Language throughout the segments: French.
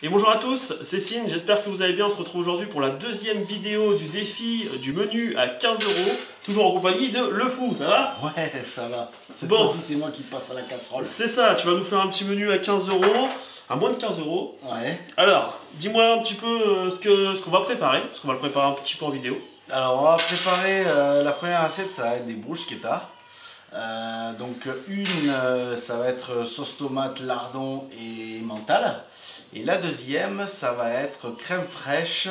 Et bonjour à tous, c'est Cine, j'espère que vous allez bien. On se retrouve aujourd'hui pour la deuxième vidéo du défi du menu à 15 €, toujours en compagnie de Le Fou, ça va? Ouais, ça va. Cette bon, fois-ci, c'est moi qui passe à la casserole. C'est ça, tu vas nous faire un petit menu à 15 €, à moins de 15 €. Ouais. Alors, dis-moi un petit peu ce qu'on va préparer, parce qu'on va le préparer un petit peu en vidéo. Alors, on va préparer la première assiette, ça va être des bruschetta. Donc, ça va être sauce tomate, lardon et mental. Et la deuxième, ça va être crème fraîche,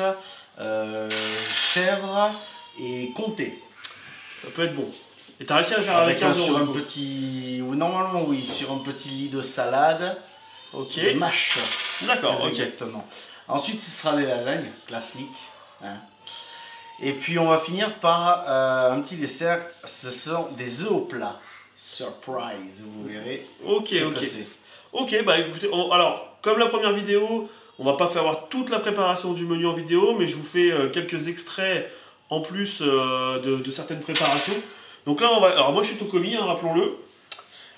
chèvre et comté. Ça peut être bon. Et t'as réussi à le faire avec 15 € sur un petit... Normalement, oui, sur un petit lit de salade. Ok. De mâche. D'accord, ok. Exactement. Ensuite, ce sera des lasagnes classiques. Hein. Et puis, on va finir par un petit dessert. Ce sont des œufs au plat. Surprise, vous verrez. Ok, ok. Ok, bah écoutez, alors, comme la première vidéo, on va pas faire toute la préparation du menu en vidéo, mais je vous fais quelques extraits en plus de certaines préparations. Donc là, alors moi je suis Tokomi, hein, rappelons-le.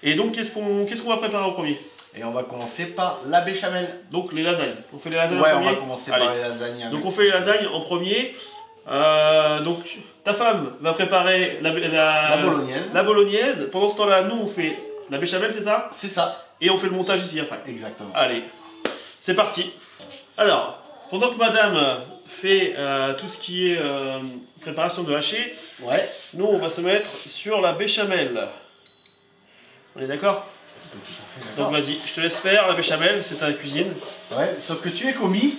Et donc, qu'est-ce qu'on va préparer en premier? Et on va commencer par la béchamel. Donc les lasagnes. On fait les lasagnes en premier. premier. On va commencer par les lasagnes. Donc on fait les lasagnes en premier. Donc ta femme va préparer la bolognaise. La bolognaise. Pendant ce temps-là, nous on fait la béchamel, c'est ça? C'est ça. Et on fait le montage ici après. Exactement. Allez, c'est parti. Alors, pendant que madame fait tout ce qui est préparation de haché, ouais, nous on va se mettre sur la béchamel. On est d'accord? Donc vas-y, je te laisse faire la béchamel, c'est ta cuisine. Ouais, sauf que tu es commis.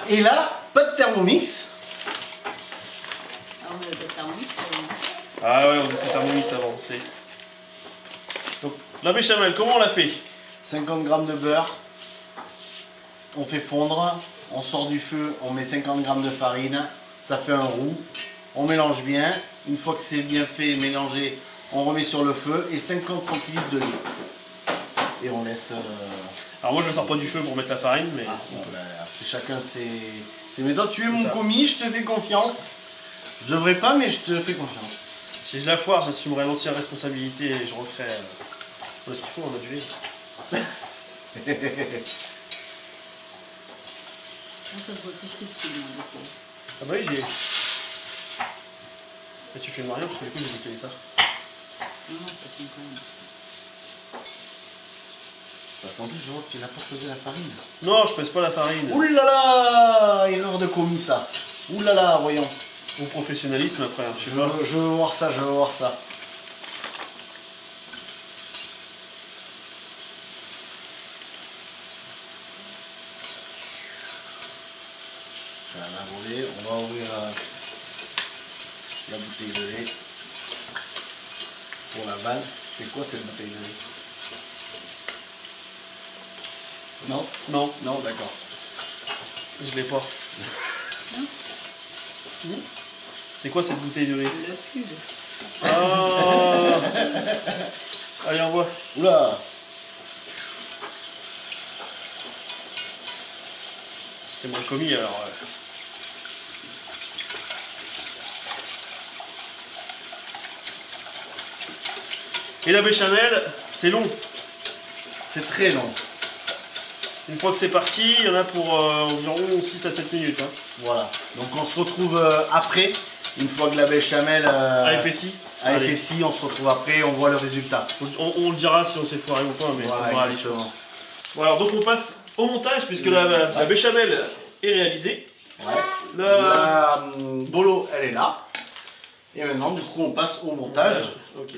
Et là, pas de Thermomix. Ah, on a de Thermomix. Ah ouais, on faisait cette Thermomix avant, c'est. Donc la béchamel, comment on la fait? 50 g de beurre. On fait fondre. On sort du feu, on met 50 g de farine. Ça fait un roux. On mélange bien. Une fois que c'est bien fait, mélangé, on remet sur le feu et 50 centilitres de lait. Et on laisse... Alors moi je ne sors pas du feu pour mettre la farine, mais... après chacun ses méthodes. Tu es mon commis, je te fais confiance. Je devrais pas, mais je te fais confiance. Si je la foire, j'assumerai l'entière responsabilité et je referai ce qu'il faut en mode V. Ah bah oui, j'ai... Et tu fais le rien parce que du coup j'ai décalé ça. Non, ça tient quand même. Parce qu'en plus, je vois que tu n'as pas posé la farine. Non, je pèse pas la farine. Ouh là là, erreur de commis ça. Ouh là là, voyons. Au professionnalisme après, hein, je veux voir ça, je veux voir ça. Ça va rouler, on va ouvrir la bouteille de lait pour la vanne. C'est quoi cette bouteille de lait? Non? Non. Non, d'accord. Je l'ai pas. C'est quoi cette bouteille de lait? Le cube. Ah. Allez, envoie. Oula! C'est moins commis alors. Et la béchamel, c'est long. C'est très long. Une fois que c'est parti, il y en a pour environ 6 à 7 minutes. Hein. Voilà. Donc on se retrouve après, une fois que la béchamel a épaissi. On se retrouve après, on voit le résultat. On le dira si on s'est foiré ou pas, mais voilà, on verra les choses. Bon alors donc on passe au montage puisque la béchamel est réalisée. Ouais. La bolo, elle est là. Et maintenant, du coup, on passe au montage. Ok.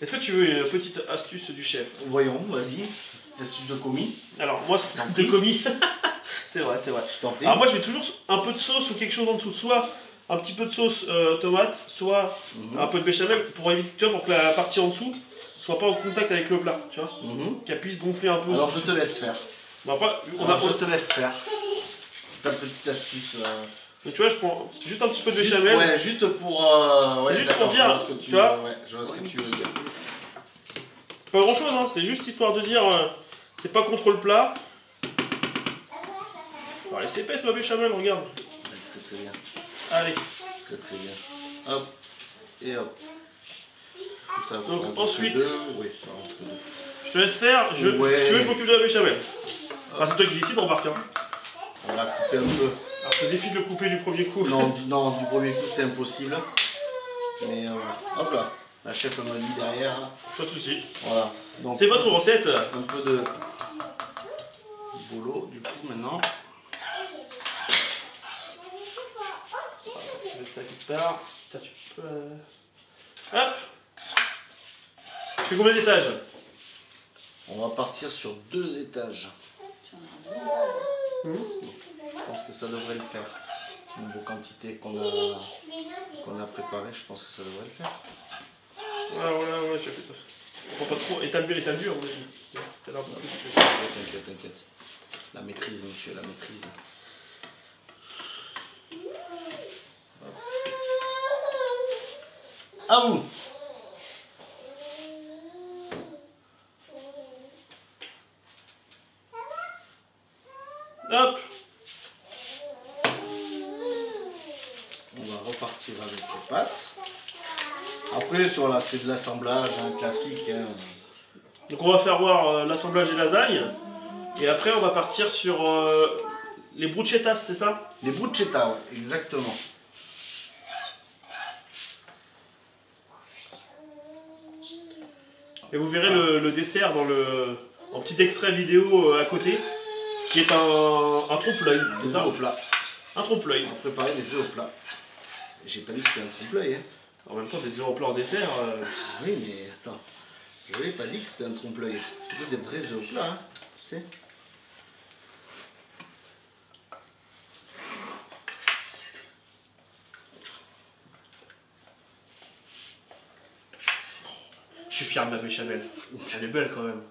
Est-ce que tu veux une petite astuce du chef? Voyons, vas-y. Astuce de commis. Alors moi, de commis. C'est vrai, c'est vrai. Je t'en prie. Alors moi, je mets toujours un peu de sauce ou quelque chose en dessous. Soit un petit peu de sauce tomate, soit un peu de béchamel pour éviter, tu vois, pour que la partie en dessous soit pas en contact avec le plat, tu vois, qu'elle puisse gonfler un peu. Alors je te laisse faire. Bon, après, je te laisse faire. Ta petite astuce. Donc, tu vois, je prends juste un petit peu de béchamel. Ouais, juste pour. C'est juste pour dire, tu vois. Ouais, je vois ce que tu veux dire. C'est pas grand chose, hein, c'est juste histoire de dire, c'est pas contre le plat. Alors, elle est épaisse ma béchamel, regarde. Très très bien. Allez. Très très bien. Hop. Et hop. Ça, donc ensuite, oui, ça rentre deux. Je te laisse faire, si tu veux, je m'occupe de la béchamel. Ah, c'est toi qui décides, on part. Hein. On va couper un peu. Alors, ça défie de le couper du premier coup. Non, du premier coup c'est impossible. Mais hop là, la chef me dit derrière. Hein. Pas de soucis. Voilà. C'est votre recette. Un peu de boulot du coup maintenant. Je vais mettre ça quelque part. Putain, tu peux... Hop. Tu fais combien d'étages? On va partir sur 2 étages. Je pense que ça devrait le faire. Niveau quantité qu'on a préparé, je pense que ça devrait le faire. Ouais, je fais ça. On prend pas trop. Étale dur, on va dire. T'inquiète. La maîtrise, monsieur, la maîtrise. À vous. Hop. On va repartir avec les pâtes. Après, voilà, c'est de l'assemblage classique. Hein. Donc on va faire voir l'assemblage des lasagnes. Et après on va partir sur les bruschettas, c'est ça? Les bruschetta, ouais, exactement. Et vous verrez le dessert en petit extrait vidéo à côté, qui est un trompe-l'œil, c'est Des ça? œufs au plat. Un trompe-l'œil. On va préparer des œufs au plat. J'ai pas dit que c'était un trompe-l'œil. Hein. En même temps, des œufs au plat en dessert. Oui, mais attends. Je n'avais pas dit que c'était un trompe-l'œil. C'est plutôt des vrais œufs au plat, hein. Tu sais. Je suis fier de ma béchamel. Elle est belle quand même.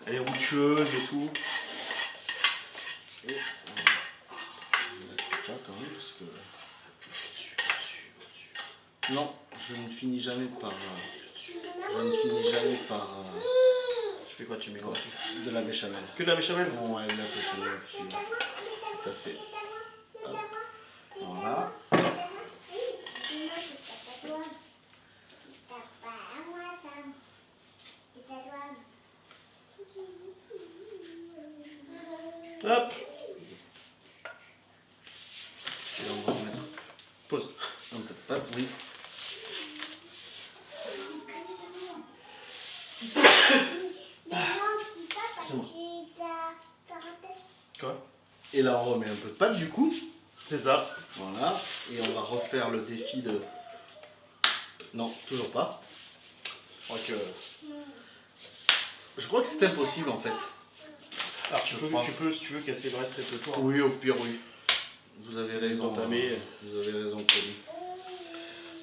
Elle est rotueuse et tout. Et on va mettre ça quand même parce que. Non, je ne finis jamais par. Tu fais quoi? Tu mets quoi? De la béchamel. Que de la béchamel? Non, ouais, de la béchamel dessus. Tout à fait. Hop. Voilà. Hop. Et on va remettre Pause. un peu de pâte, oui. Quoi? Et là, on remet un peu de pâte du coup. C'est ça. Voilà. Et on va refaire le défi de. Non, toujours pas. Je crois que c'est impossible en fait. Alors tu peux, si tu veux, casser le reste très peu toi. Oui, au pire, oui. Vous avez raison. Entamer. Vous avez raison, Pauline.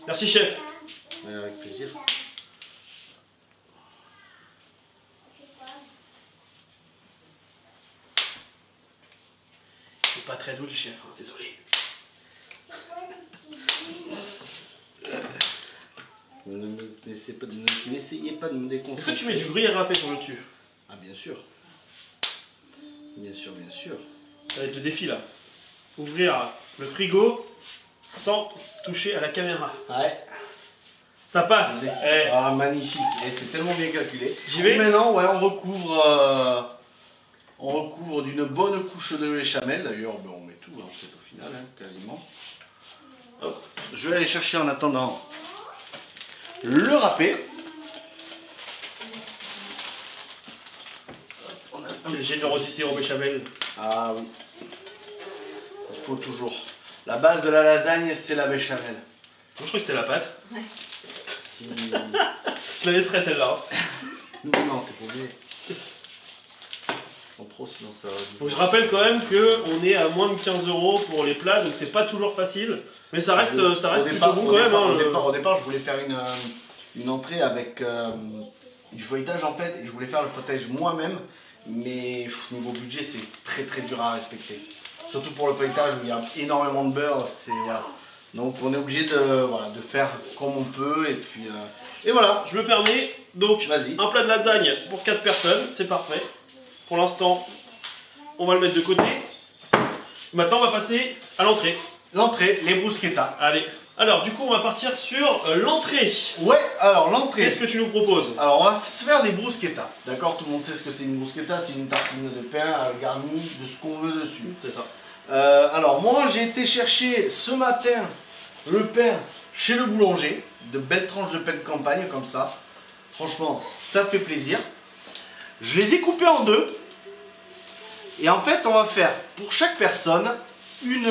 Merci chef. Ouais, avec plaisir. C'est pas très doux le chef, hein, désolé. N'essayez pas de me Est-ce déconcentrer. que tu mets du gruyère râpé sur le dessus? Ah, bien sûr. Bien sûr, bien sûr. Ça va être le défi là. Ouvrir le frigo sans toucher à la caméra. Ouais. Ça passe. Eh. Ah, magnifique. Et c'est tellement bien calculé. J'y vais. Maintenant, ouais, on recouvre d'une bonne couche de béchamel. D'ailleurs, ben, on met tout en fait au final, hein, quasiment. Hop. Je vais aller chercher en attendant le râpé. Quelle générosité en béchamel. Ah oui. Il faut toujours. La base de la lasagne, c'est la béchamel. Moi je crois que c'était la pâte. Si... Je la laisserai celle-là. Non, t'es pas obligé. En trop, sinon ça va. Donc je rappelle quand même qu'on est à moins de 15 € pour les plats, donc c'est pas toujours facile. Mais ça reste plutôt bon quand même. Au départ, je voulais faire une entrée avec du feuilletage en fait, et je voulais faire le feuilletage moi-même. Mais niveau budget, c'est très très dur à respecter. Surtout pour le feuilletage où il y a énormément de beurre. Voilà. Donc on est obligé de faire comme on peut. Et puis et voilà. Je me permets, donc un plat de lasagne pour 4 personnes, c'est parfait. Pour l'instant, on va le mettre de côté. Maintenant, on va passer à l'entrée. L'entrée, les bruschetta. Allez. Alors, du coup, on va partir sur l'entrée. Ouais, alors l'entrée. Qu'est-ce que tu nous proposes? Alors on va se faire des bruschettas. D'accord, tout le monde sait ce que c'est une bruschetta, c'est une tartine de pain garnie de ce qu'on veut dessus. C'est ça. Alors moi j'ai été chercher ce matin le pain chez le boulanger, de belles tranches de pain de campagne comme ça. Franchement, ça fait plaisir. Je les ai coupés en deux. Et en fait, on va faire pour chaque personne une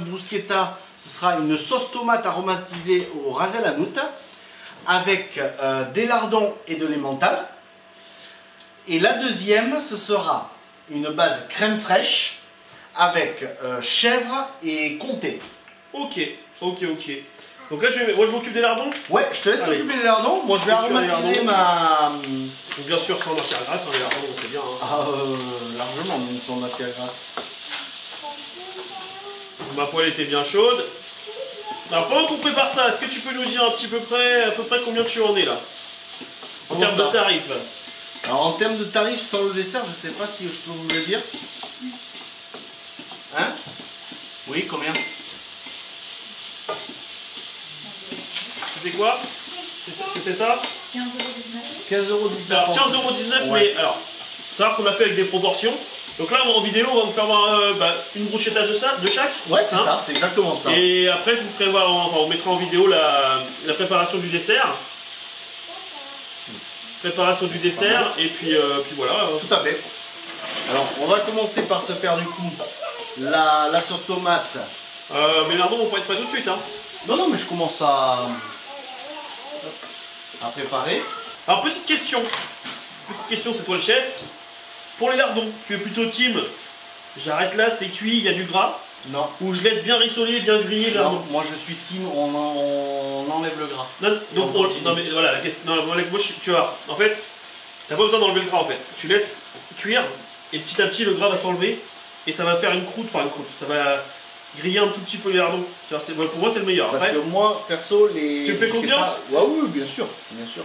bruschetta. Ce sera une sauce tomate aromatisée au ras el hanout avec des lardons et de l'emmental. Et la deuxième, ce sera une base crème fraîche avec chèvre et comté. Ok. Donc là, moi, je m'occupe des lardons. Ouais, je te laisse Allez. t'occuper des lardons. Moi, je vais T'occuper des aromatiser lardons. ma... Donc, bien sûr, sans matière grasse, les lardons, c'est bien. Hein. Ah, largement, même sans matière grasse. Ma poêle était bien chaude. Alors, pendant qu'on prépare ça, est-ce que tu peux nous dire à peu près combien tu en es là? En Comment termes ça de tarifs. Alors, en termes de tarifs sans le dessert, je sais pas si je peux vous le dire. Hein? Oui, combien? C'était quoi? C'était ça? 15,19 Alors, €. 15,19 €, Ouais. mais alors, savoir qu'on a fait avec des proportions. Donc là, en vidéo, on va vous faire voir une brochetta de chaque. Ouais, c'est hein. ça, c'est exactement ça. Et après, je vous ferai voir, on mettra en vidéo la préparation du dessert. Préparation du dessert, et puis voilà. Tout à fait. Alors, on va commencer par se faire du coup la sauce tomate. Mais lardons, on peut être pas tout de suite. Hein. Non, non, mais je commence à préparer. Alors, petite question, c'est toi le chef. Pour les lardons, tu es plutôt team, j'arrête là, c'est cuit, il y a du gras, Non. ou je laisse bien rissoler, bien griller le lardon? Non, moi je suis team, on enlève le gras. Non, donc, non mais voilà, la question, non, moi tu vois, en fait, t'as pas besoin d'enlever le gras en fait. Tu laisses cuire, et petit à petit le gras va s'enlever, et ça va faire une croûte, ça va griller un tout petit peu les lardons. Tu vois, pour moi c'est le meilleur. Parce Après, que moi, perso, les... Tu me fais bruschettas- confiance? Ouais, oui, bien sûr, bien sûr.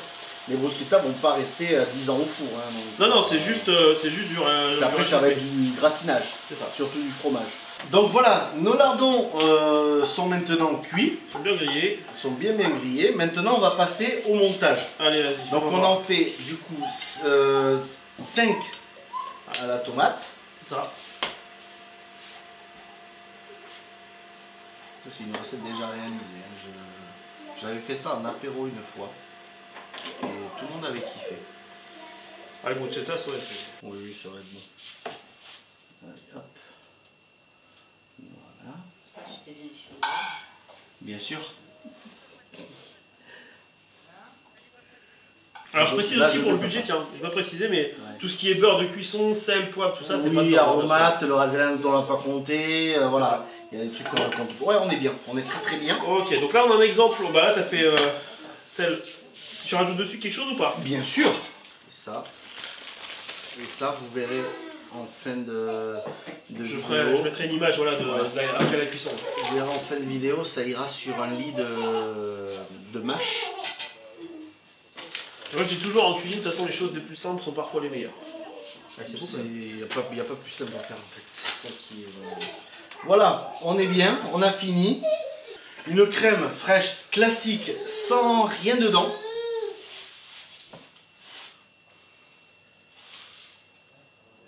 Les bruschettas vont pas rester 10 ans au four. Hein, donc, non, c'est juste du après, ça va être du gratinage, C'est ça. surtout du fromage. Donc voilà, nos lardons sont maintenant cuits, Ils sont bien grillés. sont bien grillés. Maintenant, on va passer au montage. Allez, vas-y. Donc va on voir. en fait du coup 5 à la tomate. Ça. Ça, c'est une recette déjà réalisée. Hein. J'avais fait ça en apéro une fois. Et tout le monde avait kiffé. Ah, les bruschettas, ouais, c'est... Oui, oui, ça va être bon. Allez, hop. Voilà. J'étais bien chaud. Bien sûr. Alors je précise Là, aussi je pour le peux budget, pas. tiens, je vais pas préciser, mais tout ce qui est beurre de cuisson, sel, poivre, tout ça, c'est pas Oui, dedans, aromates, le ras el hanout, on l'a pas compté. Voilà. Il y a des trucs qu'on compte. Ouais, on est bien. On est très très bien. Ok, donc là on a un exemple, bah là t'as fait sel. Tu rajoutes dessus quelque chose ou pas? Bien sûr. Et ça, vous verrez en fin de Je vidéo. mettrai une image voilà, après la cuisson. Vous verrez en fin de vidéo, ça ira sur un lit de mâche. Moi je dis toujours en cuisine, de toute façon les choses les plus simples sont parfois les meilleures. Il n'y a pas plus simple à faire en fait. C'est ça qui est... Voilà, on est bien, on a fini. Une crème fraîche classique sans rien dedans.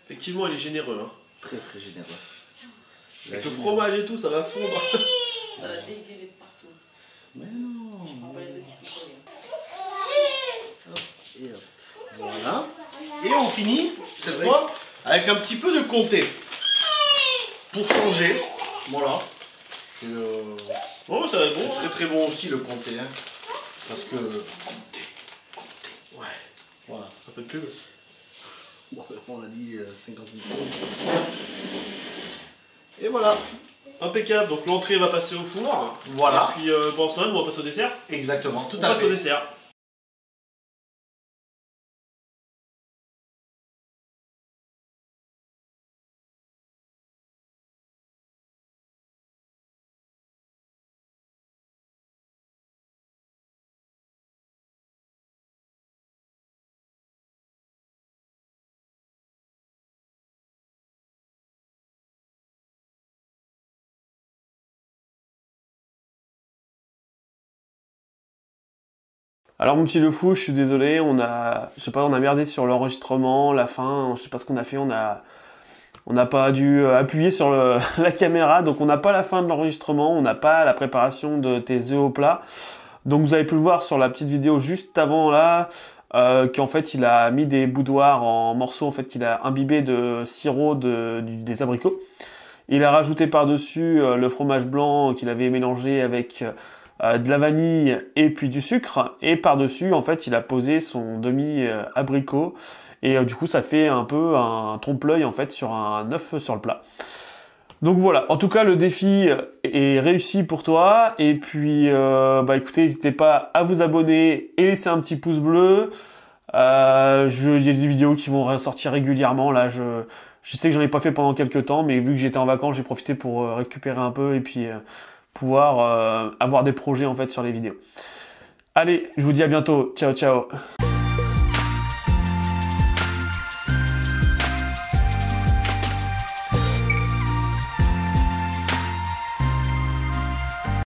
Effectivement elle est généreuse. Hein. Très très généreux. Avec le fromage et tout, ça va fondre. Ça va dégueuler de partout. Mais non. On va les deux qui sont collés. Et hop. Voilà. Et on finit cette fois avec un petit peu de comté. Pour changer. Voilà. C'est Oh ça va être bon. très très bon aussi le comté. Hein. Parce que. Comté. Ouais, Voilà. un peu de pub. Bon, on a dit 50 000. Et voilà. Impeccable, donc l'entrée va passer au four. Voilà. Et puis pendant ce temps-là, nous, on va passer au dessert. Exactement. Tout On à passe fait. au dessert. Alors mon petit Le Fou, je suis désolé, on a merdé sur l'enregistrement, la fin, je sais pas ce qu'on a fait, on n'a pas dû appuyer sur la caméra, donc on n'a pas la fin de l'enregistrement, on n'a pas la préparation de tes œufs au plat. Donc vous avez pu le voir sur la petite vidéo juste avant là, qu'en fait il a mis des boudoirs en morceaux, en fait qu'il a imbibé de sirop des abricots. Il a rajouté par-dessus le fromage blanc qu'il avait mélangé avec de la vanille et puis du sucre. Et par-dessus, en fait, il a posé son demi-abricot. Et du coup, ça fait un peu un trompe-l'œil en fait sur un œuf sur le plat. Donc voilà, en tout cas le défi est réussi pour toi, et puis écoutez, n'hésitez pas à vous abonner et laisser un petit pouce bleu. Il y a des vidéos qui vont ressortir régulièrement, là je sais que j'en ai pas fait pendant quelques temps, mais vu que j'étais en vacances, j'ai profité pour récupérer un peu et puis pouvoir avoir des projets en fait sur les vidéos. Allez, je vous dis à bientôt, ciao ciao.